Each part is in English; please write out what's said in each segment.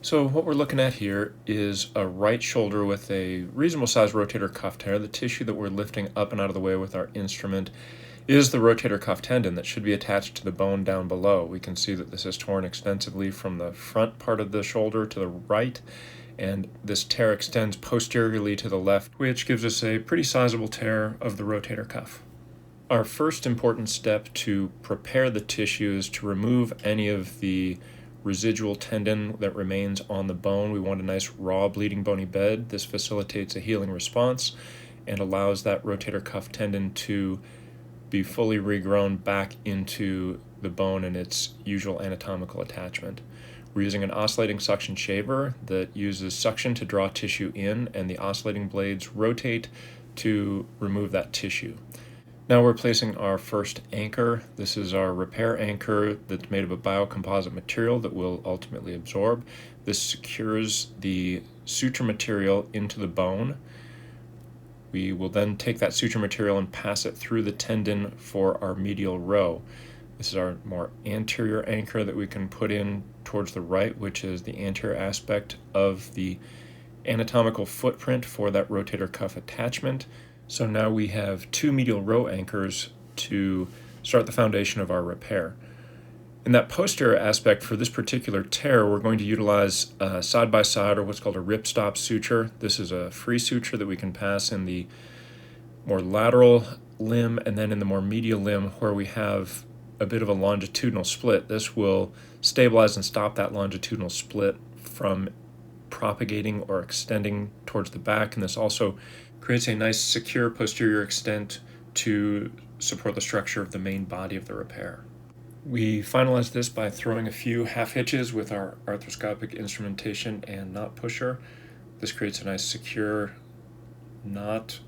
So what we're looking at here is a right shoulder with a reasonable sized rotator cuff tear. The tissue that we're lifting up and out of the way with our instrument is the rotator cuff tendon that should be attached to the bone down below. We can see that this is torn extensively from the front part of the shoulder to the right, and this tear extends posteriorly to the left, which gives us a pretty sizable tear of the rotator cuff. Our first important step to prepare the tissue is to remove any of the residual tendon that remains on the bone. We want a nice raw bleeding bony bed. This facilitates a healing response and allows that rotator cuff tendon to be fully regrown back into the bone in its usual anatomical attachment. We're using an oscillating suction shaver that uses suction to draw tissue in, and the oscillating blades rotate to remove that tissue. Now we're placing our first anchor. This is our repair anchor that's made of a biocomposite material that will ultimately absorb. This secures the suture material into the bone. We will then take that suture material and pass it through the tendon for our medial row. This is our more anterior anchor that we can put in towards the right, which is the anterior aspect of the anatomical footprint for that rotator cuff attachment. So now we have two medial row anchors to start the foundation of our repair. In that posterior aspect for this particular tear, we're going to utilize side-by-side, or what's called a ripstop suture. This is a free suture that we can pass in the more lateral limb and then in the more medial limb where we have a bit of a longitudinal split. This will stabilize and stop that longitudinal split from propagating or extending towards the back, and this also creates a nice secure posterior extent to support the structure of the main body of the repair. We finalize this by throwing a few half hitches with our arthroscopic instrumentation and knot pusher. This creates a nice secure knot,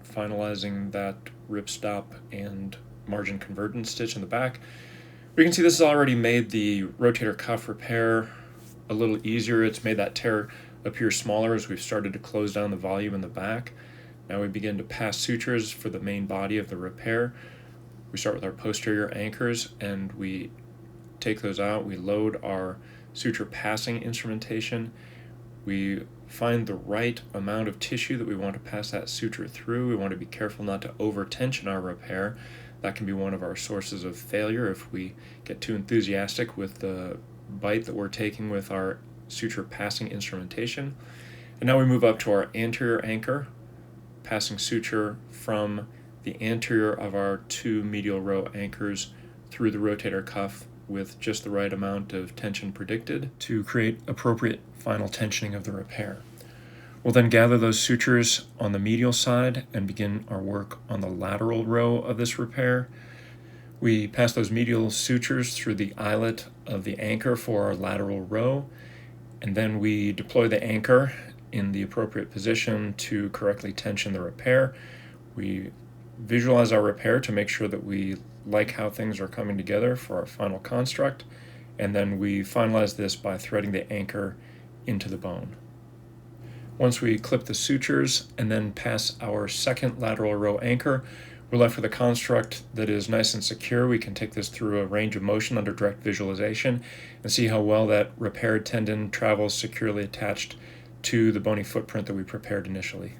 finalizing that ripstop and margin convergence stitch in the back. We can see this has already made the rotator cuff repair a little easier. It's made that tear appear smaller as we've started to close down the volume in the back. Now we begin to pass sutures for the main body of the repair. We start with our posterior anchors and we take those out. We load our suture passing instrumentation. We find the right amount of tissue that we want to pass that suture through. We want to be careful not to over-tension our repair. That can be one of our sources of failure if we get too enthusiastic with the bite that we're taking with our suture passing instrumentation. And now we move up to our anterior anchor, passing suture from the anterior of our two medial row anchors through the rotator cuff with just the right amount of tension predicted to create appropriate final tensioning of the repair. We'll then gather those sutures on the medial side and begin our work on the lateral row of this repair. We pass those medial sutures through the eyelet of the anchor for our lateral row, and then we deploy the anchor in the appropriate position to correctly tension the repair. We visualize our repair to make sure that we like how things are coming together for our final construct, and then we finalize this by threading the anchor into the bone. Once we clip the sutures and then pass our second lateral row anchor, we're left with a construct that is nice and secure. We can take this through a range of motion under direct visualization and see how well that repaired tendon travels securely attached to the bony footprint that we prepared initially.